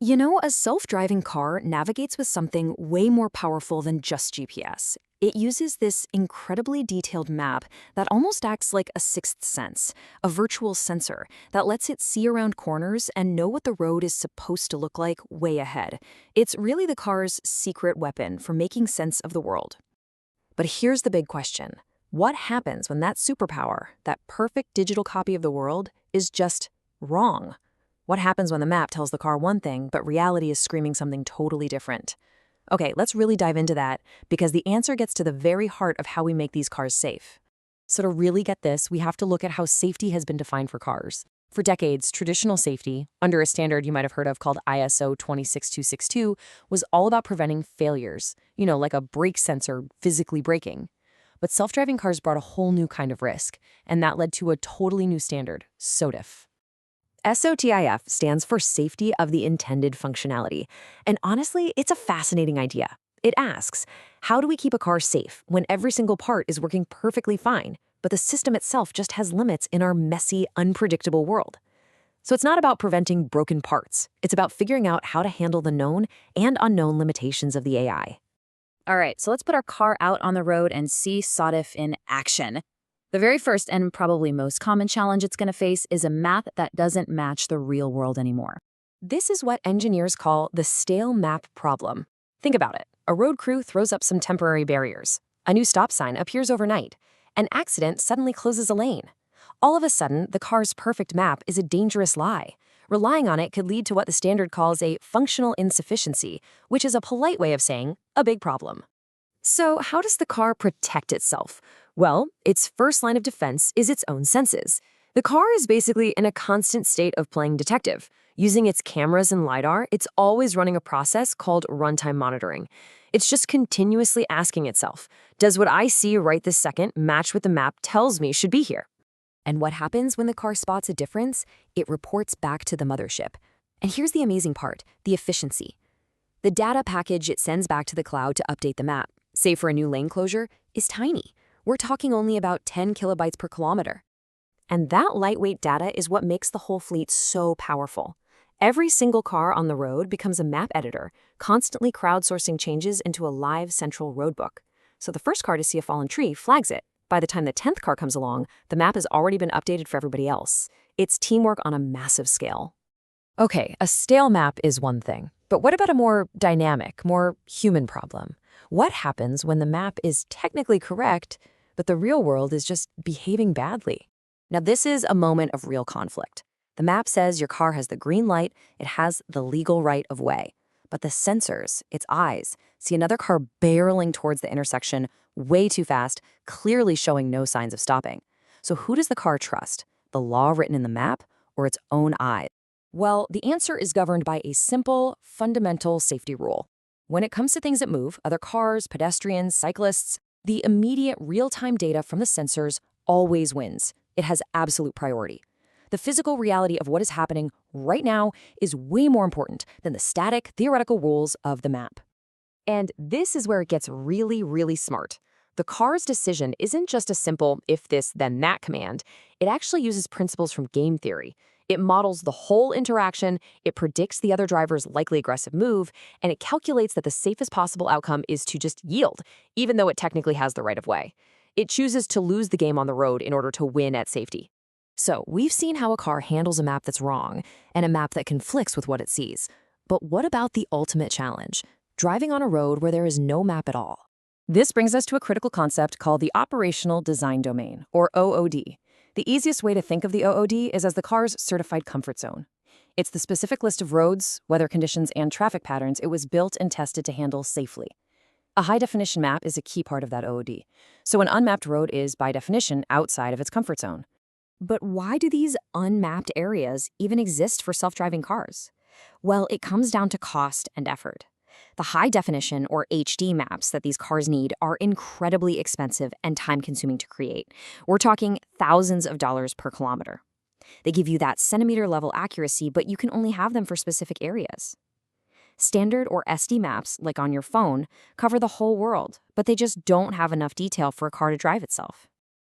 You know, a self-driving car navigates with something way more powerful than just GPS. It uses this incredibly detailed map that almost acts like a sixth sense, a virtual sensor that lets it see around corners and know what the road is supposed to look like way ahead. It's really the car's secret weapon for making sense of the world. But here's the big question. What happens when that superpower, that perfect digital copy of the world, is just wrong? What happens when the map tells the car one thing, but reality is screaming something totally different? Okay, let's really dive into that, because the answer gets to the very heart of how we make these cars safe. So to really get this, we have to look at how safety has been defined for cars. For decades, traditional safety, under a standard you might have heard of called ISO 26262, was all about preventing failures, like a brake sensor physically braking. But self-driving cars brought a whole new kind of risk, and that led to a totally new standard, SOTIF. SOTIF stands for Safety of the Intended Functionality. And honestly, it's a fascinating idea. It asks, how do we keep a car safe when every single part is working perfectly fine, but the system itself just has limits in our messy, unpredictable world? So it's not about preventing broken parts. It's about figuring out how to handle the known and unknown limitations of the AI. All right, so let's put our car out on the road and see SOTIF in action. The very first and probably most common challenge it's going to face is a map that doesn't match the real world anymore. This is what engineers call the stale map problem. Think about it. A road crew throws up some temporary barriers. A new stop sign appears overnight. An accident suddenly closes a lane. All of a sudden, the car's perfect map is a dangerous lie. Relying on it could lead to what the standard calls a functional insufficiency, which is a polite way of saying a big problem. So how does the car protect itself? Well, its first line of defense is its own senses. The car is basically in a constant state of playing detective. Using its cameras and LiDAR, it's always running a process called runtime monitoring. It's just continuously asking itself, does what I see right this second match what the map tells me should be here? And what happens when the car spots a difference? It reports back to the mothership. And here's the amazing part, the efficiency. The data package it sends back to the cloud to update the map, say for a new lane closure, is tiny. We're talking only about 10 kilobytes per kilometer. And that lightweight data is what makes the whole fleet so powerful. Every single car on the road becomes a map editor, constantly crowdsourcing changes into a live central roadbook. So the first car to see a fallen tree flags it. By the time the 10th car comes along, the map has already been updated for everybody else. It's teamwork on a massive scale. Okay, a stale map is one thing. But what about a more dynamic, more human problem? What happens when the map is technically correct, but the real world is just behaving badly? Now, this is a moment of real conflict. The map says your car has the green light, it has the legal right of way. But the sensors, its eyes, see another car barreling towards the intersection way too fast, clearly showing no signs of stopping. So who does the car trust? The law written in the map or its own eyes? Well, the answer is governed by a simple, fundamental safety rule. When it comes to things that move, other cars, pedestrians, cyclists, the immediate real-time data from the sensors always wins. It has absolute priority. The physical reality of what is happening right now is way more important than the static, theoretical rules of the map. And this is where it gets really, really smart. The car's decision isn't just a simple if this, then that command. It actually uses principles from game theory. It models the whole interaction, it predicts the other driver's likely aggressive move, and it calculates that the safest possible outcome is to just yield, even though it technically has the right of way. It chooses to lose the game on the road in order to win at safety. So we've seen how a car handles a map that's wrong and a map that conflicts with what it sees. But what about the ultimate challenge? Driving on a road where there is no map at all. This brings us to a critical concept called the Operational Design Domain, or OOD. The easiest way to think of the OOD is as the car's certified comfort zone. It's the specific list of roads, weather conditions, and traffic patterns it was built and tested to handle safely. A high-definition map is a key part of that OOD. So an unmapped road is, by definition, outside of its comfort zone. But why do these unmapped areas even exist for self-driving cars? Well, it comes down to cost and effort. The high-definition, or HD maps that these cars need are incredibly expensive and time-consuming to create. We're talking thousands of dollars per kilometer. They give you that centimeter-level accuracy, but you can only have them for specific areas. Standard or SD maps, like on your phone, cover the whole world, but they just don't have enough detail for a car to drive itself.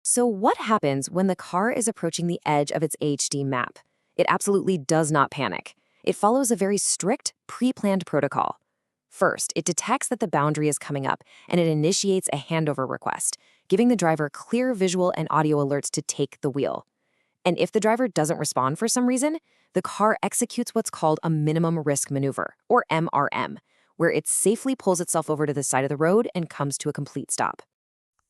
So what happens when the car is approaching the edge of its HD map? It absolutely does not panic. It follows a very strict, pre-planned protocol. First, it detects that the boundary is coming up, and it initiates a handover request, giving the driver clear visual and audio alerts to take the wheel. And if the driver doesn't respond for some reason, the car executes what's called a minimum risk maneuver, or MRM, where it safely pulls itself over to the side of the road and comes to a complete stop.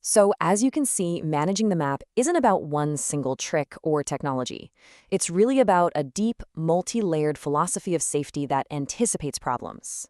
So, as you can see, managing the map isn't about one single trick or technology. It's really about a deep, multi-layered philosophy of safety that anticipates problems.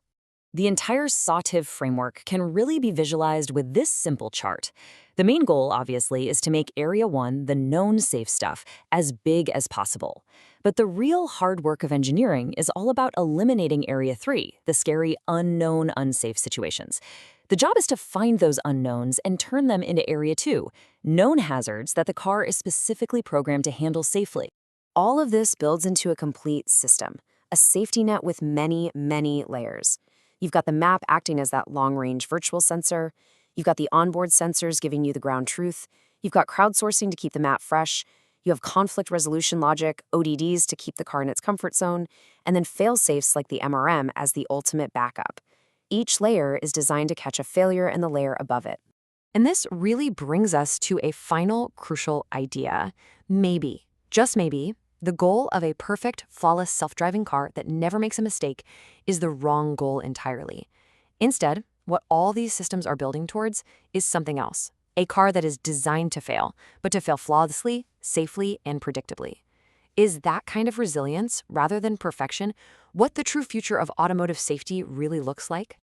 The entire SOTIF framework can really be visualized with this simple chart. The main goal, obviously, is to make Area 1, the known safe stuff, as big as possible. But the real hard work of engineering is all about eliminating Area 3, the scary, unknown, unsafe situations. The job is to find those unknowns and turn them into Area 2, known hazards that the car is specifically programmed to handle safely. All of this builds into a complete system, a safety net with many, many layers. You've got the map acting as that long-range virtual sensor. You've got the onboard sensors giving you the ground truth. You've got crowdsourcing to keep the map fresh. You have conflict resolution logic, ODDs to keep the car in its comfort zone, and then fail-safes like the MRM as the ultimate backup. Each layer is designed to catch a failure in the layer above it. And this really brings us to a final crucial idea. Maybe, just maybe, the goal of a perfect, flawless self-driving car that never makes a mistake is the wrong goal entirely. Instead, what all these systems are building towards is something else. A car that is designed to fail, but to fail flawlessly, safely, and predictably. Is that kind of resilience, rather than perfection, what the true future of automotive safety really looks like?